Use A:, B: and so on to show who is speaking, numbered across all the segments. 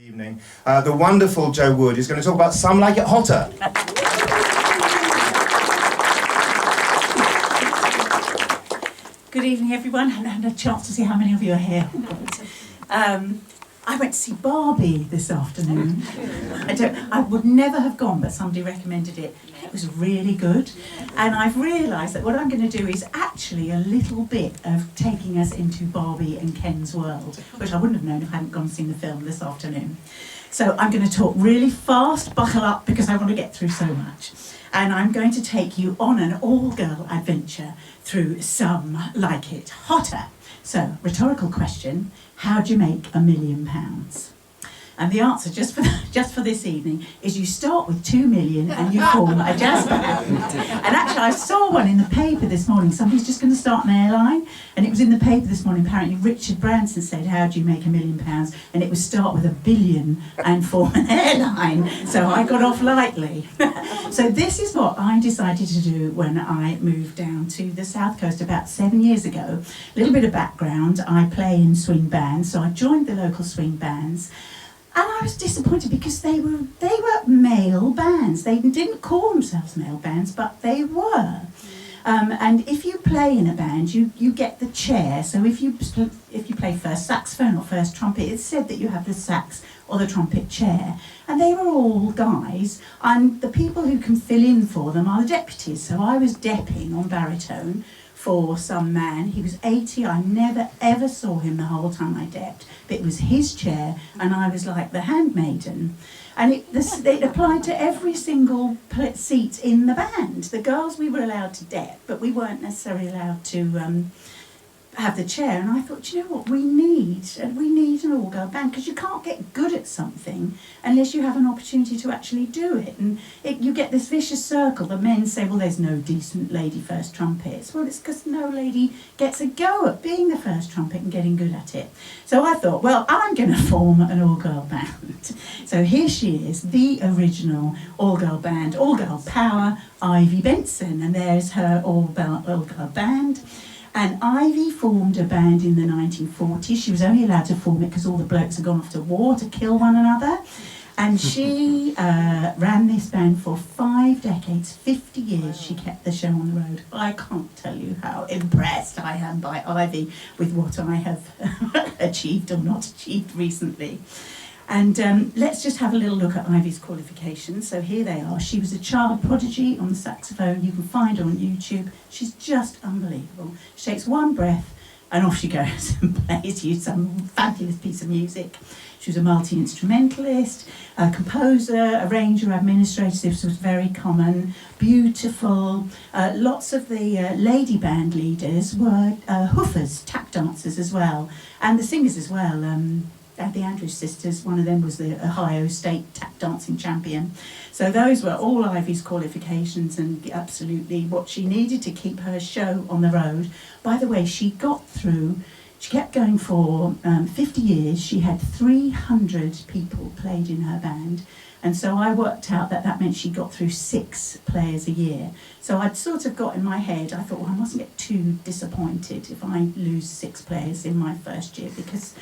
A: Evening. The wonderful Jo Wood is going to talk about Some Like It Hotter.
B: Good evening, everyone. I haven't had a chance to see how many of you are here. I went to see Barbie this afternoon. I would never have gone, but somebody recommended it. It was really good. And I've realised that what I'm going to do is actually a little bit of taking us into Barbie and Ken's world, which I wouldn't have known if I hadn't gone and seen the film this afternoon. So I'm going to talk really fast, buckle up, because I want to get through so much. And I'm going to take you on an all-girl adventure through Some Like It Hotter. So, rhetorical question, how do you make £1 million? And the answer, just for this evening, is you start with 2 million and you form a jazz band. And actually, I saw one in the paper this morning. Somebody's just going to start an airline, and it was in the paper this morning. Apparently, Richard Branson said, "How do you make £1 million?" And it was start with 1 billion and form an airline. So I got off lightly. So this is what I decided to do when I moved down to the south coast about 7 years ago. A little bit of background: I play in swing bands, so I joined the local swing bands. And I was disappointed because they were male bands. They didn't call themselves male bands, but they were. And if you play in a band, you get the chair. So if you play first saxophone or first trumpet, it's said that you have the sax or the trumpet chair. And they were all guys, and the people who can fill in for them are the deputies. So I was depping on baritone for some man. He was 80. I never ever saw him the whole time I depped, but it was his chair, and I was like the handmaiden. And it applied to every single seat in the band. The girls, we were allowed to dep, but we weren't necessarily allowed to have the chair. And I thought, you know what, we need an all-girl band, because you can't get good at something unless you have an opportunity to actually do it. And you get this vicious circle. The men say, well, there's no decent lady first trumpets. Well, it's because no lady gets a go at being the first trumpet and getting good at it. So I thought, well, I'm going to form an all-girl band. So here she is, the original all-girl band, all-girl power, Ivy Benson, and there's her all-girl band. And Ivy formed a band in the 1940s. She was only allowed to form it because all the blokes had gone off to war to kill one another. And she ran this band for 5 decades, 50 years. She kept the show on the road. I can't tell you how impressed I am by Ivy with what I have achieved or not achieved recently. And let's just have a little look at Ivy's qualifications. So here they are. She was a child prodigy on the saxophone. You can find her on YouTube. She's just unbelievable. She takes one breath and off she goes and plays you some fabulous piece of music. She was a multi-instrumentalist, a composer, arranger, administrator. This was very common. Beautiful. Lots of the lady band leaders were hoofers, tap dancers as well. And the singers as well. The Andrews sisters, one of them was the Ohio State tap dancing champion. So those were all Ivy's qualifications and absolutely what she needed to keep her show on the road. By the way, she kept going for 50 years. She had 300 people played in her band. And so I worked out that meant she got through 6 players a year. So I'd sort of got in my head, I thought, well, I mustn't get too disappointed if I lose 6 players in my first year, because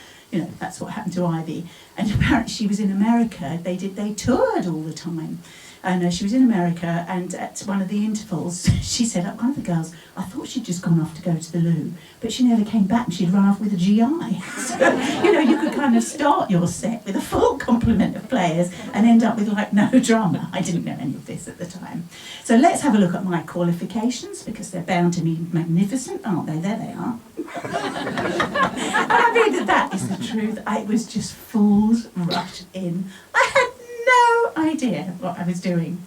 B: that's what happened to Ivy. And apparently she was in America. They toured all the time. And she was in America, and at one of the intervals, she said, one of the girls, I thought she'd just gone off to go to the loo, but she never came back and she'd run off with a GI. So, you could kind of start your set with a full complement of players and end up with no drama. I didn't know any of this at the time. So let's have a look at my qualifications, because they're bound to be magnificent, aren't they? There they are. And I mean, that is the truth. It was just fools rush in. I had no idea what I was doing,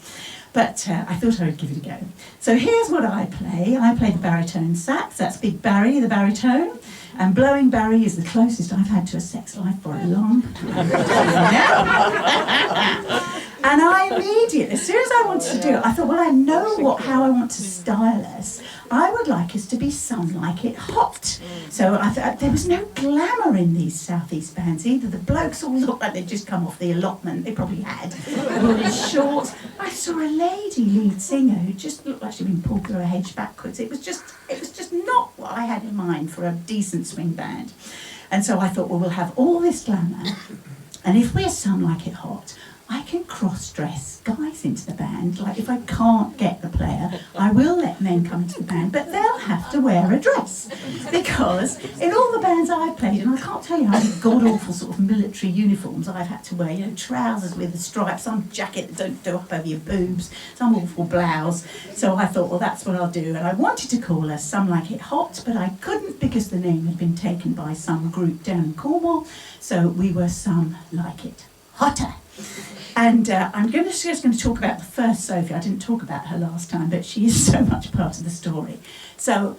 B: but I thought I would give it a go. So here's what I play. I play the baritone sax. That's Big Barry, the baritone, and Blowing Barry is the closest I've had to a sex life for a long time. And I immediately, as soon as I wanted to do it, I thought, well, I know how I want to style us. I would like us to be Some Like It Hot. So I thought there was no glamour in these southeast bands either. The blokes all looked like they'd just come off the allotment. They probably had. They were in shorts. I saw a lady lead singer who just looked like she'd been pulled through a hedge backwards. It was just not what I had in mind for a decent swing band. And so I thought, well, we'll have all this glamour. And if we're Some Like It Hot, I can cross-dress guys into the band. Like if I can't get the player, I will let men come into the band, but they'll have to wear a dress. Because in all the bands I've played, and I can't tell you how many god-awful sort of military uniforms I've had to wear, you know, trousers with a stripe, some jacket that don't go up over your boobs, some awful blouse. So I thought, well, that's what I'll do. And I wanted to call us Some Like It Hot, but I couldn't because the name had been taken by some group down in Cornwall. So we were Some Like It Hotter. And I'm just going to talk about the first Sophie. I didn't talk about her last time, but she is so much part of the story. So,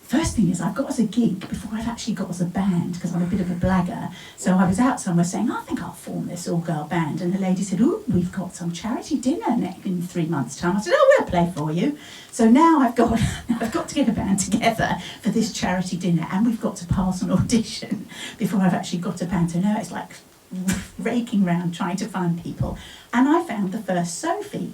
B: first thing is, I got us a gig before I'd actually got us a band, because I'm a bit of a blagger. So I was out somewhere saying, I think I'll form this all-girl band. And the lady said, oh, we've got some charity dinner in 3 months' time. I said, oh, we'll play for you. So now I've got to get a band together for this charity dinner, and we've got to pass an audition before I've actually got a band. So now it's like raking round trying to find people, and I found the first Sophie.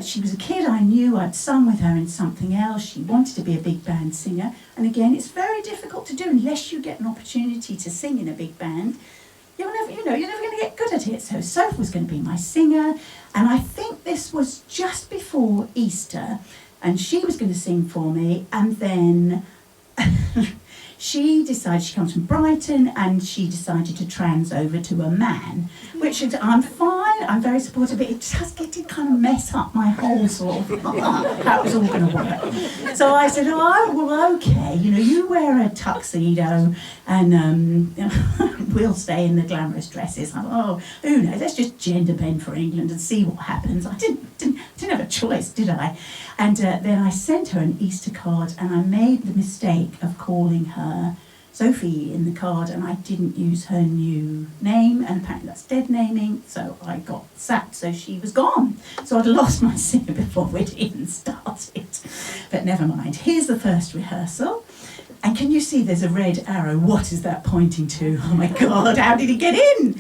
B: She was a kid I knew. I'd sung with her in something else. She wanted to be a big band singer, and again, it's very difficult to do unless you get an opportunity to sing in a big band. You're never going to get good at it. So Sophie was going to be my singer, and I think this was just before Easter, and she was going to sing for me, and then she decided, she comes from Brighton, and she decided to trans over to a man, which is, I'm fine, I'm very supportive, but it did kind of mess up my whole sort of how it was all going to work. So I said, oh, well, okay, you wear a tuxedo, and we'll stay in the glamorous dresses. Oh, who knows, let's just gender bend for England and see what happens. I didn't have a choice, did I? And then I sent her an Easter card, and I made the mistake of calling her Sophie in the card, and I didn't use her new name, and apparently that's dead naming, so I got sacked, so she was gone. So I'd lost my singer before we'd even started. But never mind. Here's the first rehearsal. And can you see there's a red arrow? What is that pointing to? Oh my God, how did he get in?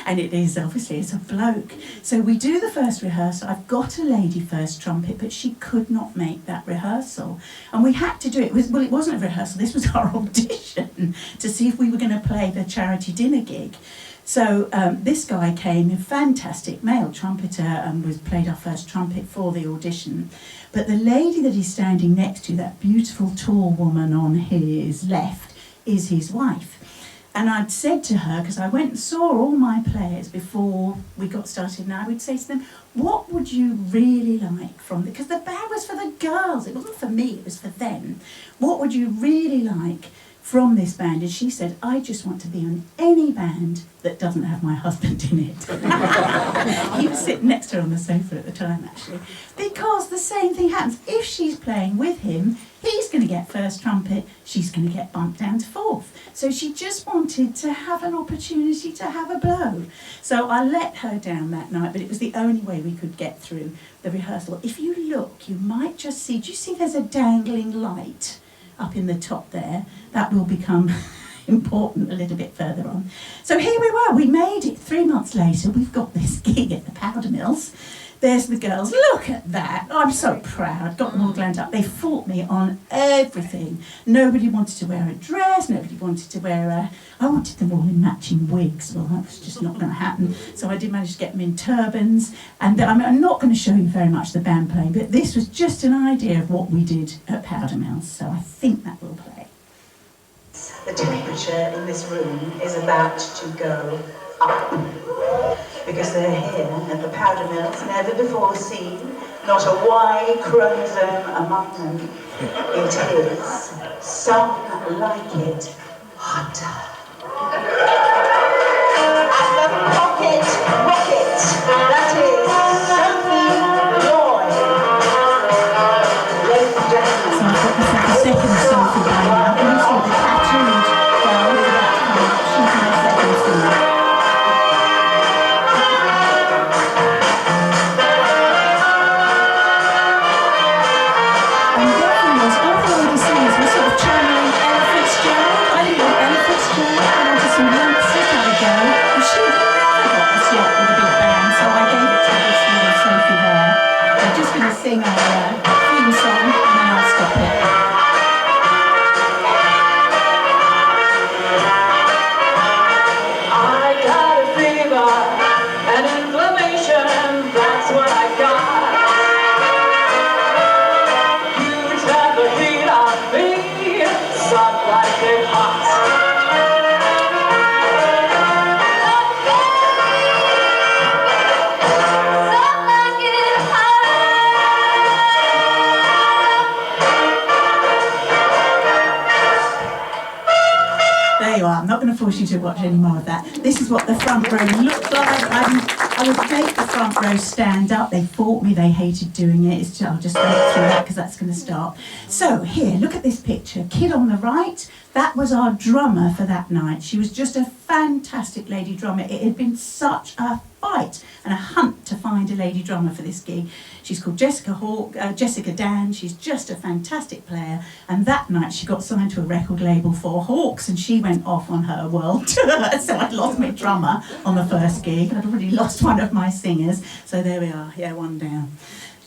B: And it is, obviously, it's a bloke. So we do the first rehearsal. I've got a lady first trumpet, but she could not make that rehearsal. And we had to do it. It wasn't a rehearsal, this was our audition to see if we were going to play the charity dinner gig. So this guy came, a fantastic male trumpeter, and played our first trumpet for the audition. But the lady that he's standing next to, that beautiful tall woman on his left, is his wife. And I'd said to her, because I went and saw all my players before we got started, and I would say to them, what would you really like from the, because the band was for the girls, it wasn't for me, it was for them. What would you really like from this band? And she said, I just want to be on any band that doesn't have my husband in it. He was sitting next to her on the sofa at the time, actually. Because the same thing happens. If she's playing with him, he's going to get first trumpet, she's going to get bumped down to fourth. So she just wanted to have an opportunity to have a blow. So I let her down that night, but it was the only way we could get through the rehearsal. If you look, you might just see, do you see there's a dangling light up in the top there? That will become important a little bit further on. So here we were, we made it. 3 months later, we've got this gig at the Powder Mills. There's the girls, look at that. I'm so proud, got them all glammed up. They fought me on everything. Nobody wanted to wear a dress, nobody wanted to wear I wanted them all in matching wigs. Well, that was just not going to happen. So I did manage to get them in turbans. And I'm not going to show you very much the band playing, but this was just an idea of what we did at Powder Mills. So I think that will play.
C: The temperature in this room is about to go up, because they're here at the Powder Mills, never before seen, not a Y chromosome among them. It is Some Like It Hotter. At the Pocket Rocket, that is Sophie Lloyd. Ladies and gentlemen.
B: So I've got myself a second Sophie going now. Can you see the tattooed girl is about to come up? She's my second Sophie. going to force you to watch any more of that. This is what the front row looked like. I would make the front row stand up. They fought me. They hated doing it. I'll just go through that because that's going to start. So here, look at this picture. Kid on the right. That was our drummer for that night. She was just a fantastic lady drummer. It had been such a fight and a hunt to find a lady drummer for this gig. She's called Jessica Dan. She's just a fantastic player. And that night she got signed to a record label for Hawks, and she went off on her world tour. So I'd lost my drummer on the first gig. I'd already lost one of my singers. So there we are. Yeah, one down.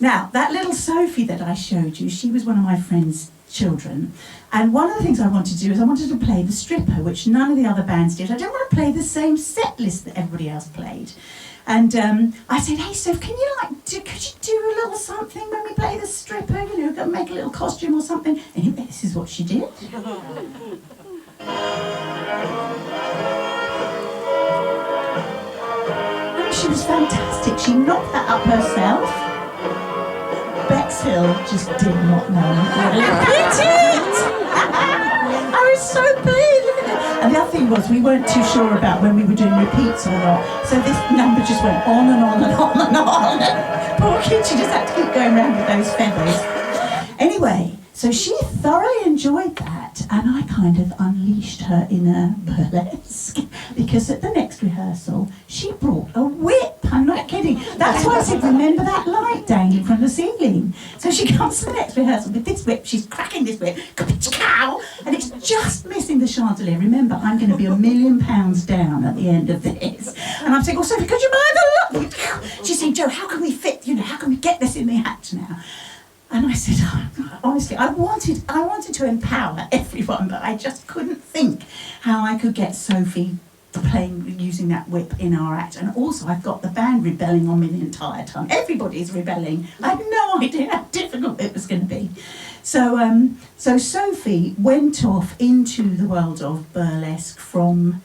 B: Now, that little Sophie that I showed you, she was one of my friend's children. And one of the things I wanted to do is I wanted to play the stripper, which none of the other bands did. I didn't want to play the same set list that everybody else played. And I said, hey, Soph, could you do a little something when we play the stripper? You know, make a little costume or something. Anyway, this is what she did. And she was fantastic. She knocked that up herself. Bexhill just did not know what it is. I was so pleased, look at it. And the other thing was, we weren't too sure about when we were doing repeats or not. So this number just went on and on and on and on. Poor kid, she just had to keep going around with those feathers. Anyway, so she thoroughly enjoyed that, and I kind of unleashed her inner burlesque, because at the next rehearsal, she brought a whip. I'm not kidding. That's why I said, remember that light dangling from the ceiling? So she comes to the next rehearsal with this whip. She's cracking this whip, cow, and it's just missing the chandelier. Remember, I'm going to be £1 million down at the end of this. And I'm saying, oh, Sophie, could you buy the lot? She's saying, Jo, how can we fit, how can we get this in the act now? And I said, honestly, I wanted to empower everyone, but I just couldn't think how I could get Sophie using that whip in our act. And also, I've got the band rebelling on me the entire time. Everybody's rebelling. I had no idea how difficult it was going to be. So Sophie went off into the world of burlesque from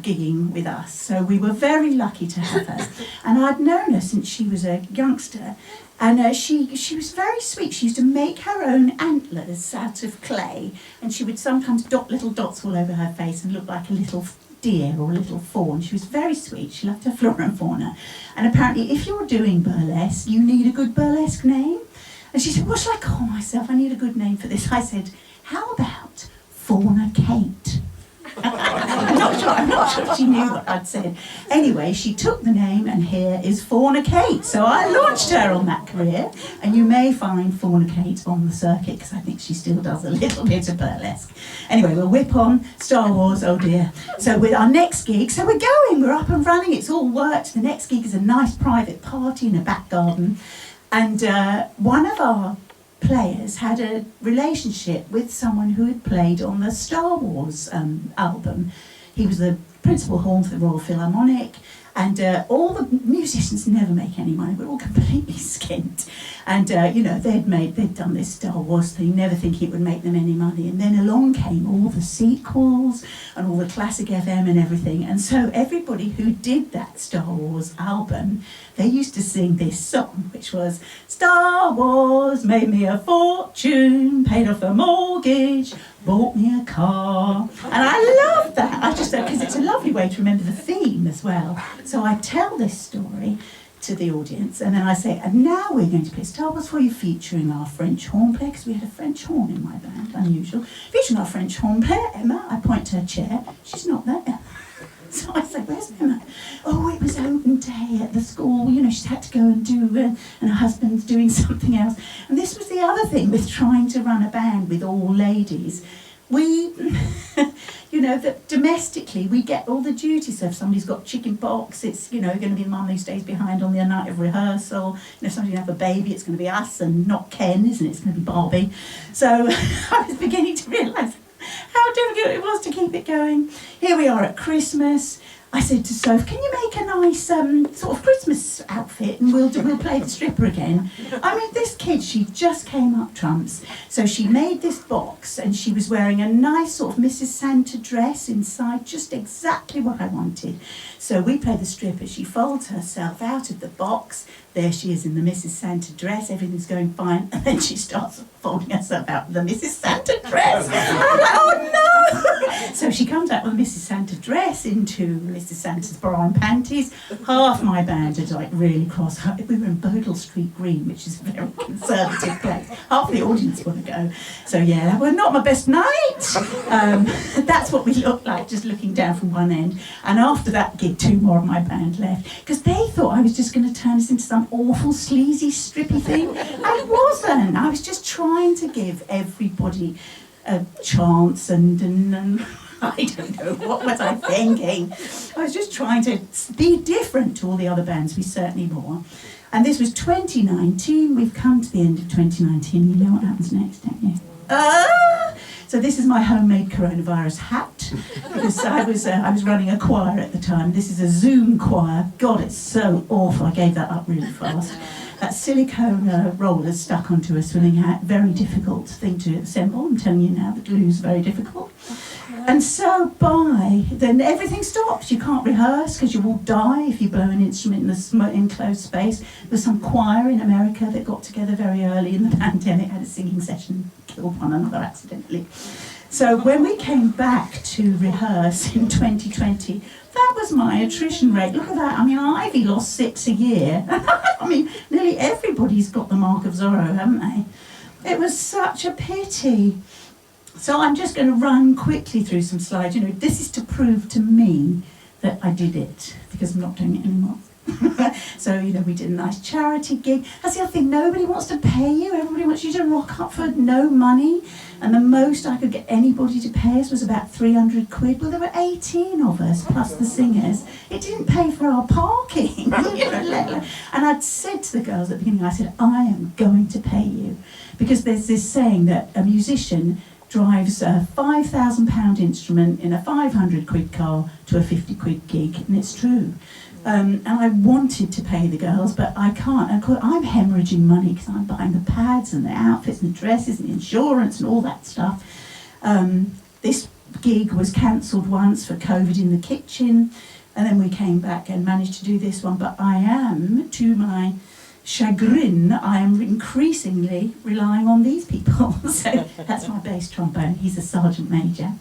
B: gigging with us. So we were very lucky to have her. And I'd known her since she was a youngster. And she was very sweet. She used to make her own antlers out of clay, and she would sometimes dot little dots all over her face and look like a little deer or a little fawn. She was very sweet. She loved her flora and fauna. And apparently, if you're doing burlesque, you need a good burlesque name. And she said, what shall I call myself? I need a good name for this. I said, how about Fauna Kate? I'm not sure if she knew what I'd said. Anyway, she took the name, and here is Fauna Kate. So I launched her on that career, and you may find Fauna Kate on the circuit, because I think she still does a little bit of burlesque. Anyway, we'll whip on Star Wars, oh dear. So with our next gig, so we're up and running, it's all worked. The next gig is a nice private party in a back garden, and one of our players had a relationship with someone who had played on the Star Wars album. He was the principal horn for the Royal Philharmonic, and all the musicians never make any money. We're all completely skint. And they'd done this Star Wars thing, never thinking it would make them any money. And then along came all the sequels and all the classic FM and everything. And so everybody who did that Star Wars album, they used to sing this song, which was, Star Wars made me a fortune, paid off the mortgage, bought me a car. And I love that. I just because it's a lovely way to remember the theme as well. So I tell this story to the audience, and then I say, and now we're going to play Star Wars for you, featuring our French horn player, because we had a French horn in my band, unusual. Featuring our French horn player, Emma. I point to her chair. She's not there. So I say, where's Emma? Oh, it was open day at the school. She's had to go and do, and her husband's doing something else. And this was the other thing with trying to run a band with all ladies. We, that domestically we get all the duties. So if somebody's got chicken pox, it's, going to be the mum who stays behind on the night of rehearsal. If somebody's going to have a baby, it's going to be us and not Ken, isn't it? It's going to be Barbie. So I was beginning to realise how difficult it was to keep it going. Here we are at Christmas. I said to Soph, can you make a nice sort of Christmas outfit, and we'll play the stripper again. I mean, this kid, she just came up trumps. So she made this box, and she was wearing a nice sort of Mrs. Santa dress inside, just exactly what I wanted. So we play the stripper. She folds herself out of the box. There she is in the Mrs. Santa dress. Everything's going fine. And then she starts folding herself out of the Mrs. Santa dress. I'm like, oh no! So she comes out with a Mrs. Santa dress into Mrs. Santa's bra and panties. Half my band are like really cross. We were in Bodle Street Green, which is a very conservative place. Half the audience want to go. So yeah, that was not my best night. That's what we looked like, just looking down from one end. And after that gig, 2 more of my band left, because they thought I was just going to turn this into some awful, sleazy, strippy thing. I wasn't. I was just trying to give everybody a chance, and I don't know, what was I thinking? I was just trying to be different to all the other bands we certainly were. And this was 2019. We've come to the end of 2019. You know what happens next, don't you? So this is my homemade coronavirus hat, because I was running a choir at the time. This is a Zoom choir. God, it's so awful. I gave that up really fast. That silicone roller stuck onto a swimming hat, very difficult thing to assemble. I'm telling you now, the glue's very difficult. And so then everything stops. You can't rehearse because you will die if you blow an instrument in an enclosed space. There's some choir in America that got together very early in the pandemic, had a singing session, killed one another accidentally. So when we came back to rehearse in 2020, that was my attrition rate. Look at that. I mean, Ivy lost 6 a year. I mean, nearly everybody's got the mark of Zorro, haven't they? It was such a pity. So I'm just going to run quickly through some slides. You know, this is to prove to me that I did it, because I'm not doing it anymore. So, you know, we did a nice charity gig. That's the other thing, nobody wants to pay you. Everybody wants you to rock up for no money. And the most I could get anybody to pay us was about 300 quid. Well, there were 18 of us, plus the singers. It didn't pay for our parking. You know, and I'd said to the girls at the beginning, I said, I am going to pay you. Because there's this saying that a musician drives a £5,000 instrument in a 500 quid car to a 50 quid gig, and it's true. And I wanted to pay the girls, but I can't. And of course, I'm hemorrhaging money because I'm buying the pads and the outfits and the dresses and the insurance and all that stuff. This gig was cancelled once for COVID in the kitchen, and then we came back and managed to do this one. But I am, to my chagrin, I am increasingly relying on these people. So that's my bass trombone. He's a sergeant major.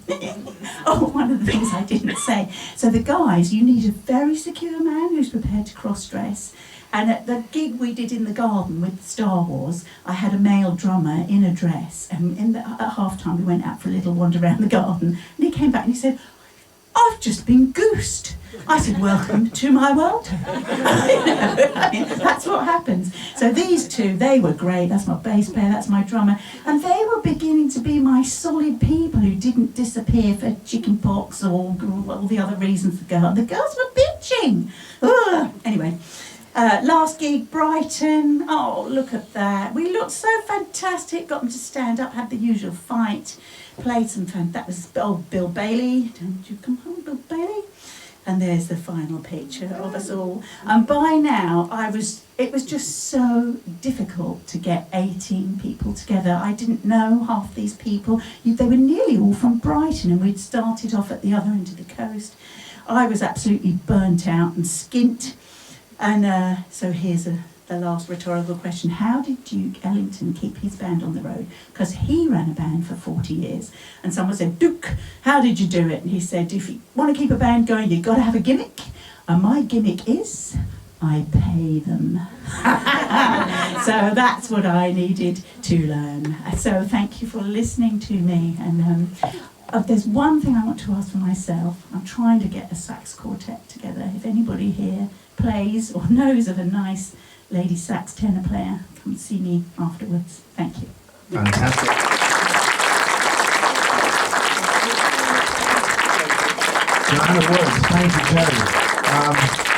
B: Oh, one of the things I didn't say. So the guys, you need a very secure man who's prepared to cross-dress. And at the gig we did in the garden with Star Wars, I had a male drummer in a dress. And at half-time we went out for a little wander around the garden. And he came back and he said, I've just been goosed. I said, welcome to my world. I mean, that's what happens. So these two, they were great. That's my bass player, that's my drummer. And they were beginning to be my solid people who didn't disappear for chicken pox or all the other reasons to go. The girls were bitching. Ugh. Anyway, last gig, Brighton. Oh, look at that. We looked so fantastic. Got them to stand up, had the usual fight. Played some fun. That was Bill Bailey. Don't you come home, Bill Bailey? And there's the final picture of us all. And by now, it was just so difficult to get 18 people together. I didn't know half these people. They were nearly all from Brighton, and we'd started off at the other end of the coast. I was absolutely burnt out and skint. And so here's the last rhetorical question. How did Duke Ellington keep his band on the road? Because he ran a band for 40 years. And someone said, Duke, how did you do it? And he said, if you want to keep a band going, you've got to have a gimmick. And my gimmick is, I pay them. So that's what I needed to learn. So thank you for listening to me. And there's one thing I want to ask for myself. I'm trying to get a sax quartet together. If anybody here plays or knows of a nice lady sax tenor player, come see me afterwards. Thank you.
A: Fantastic. Joanna Woods, thank you, Joe.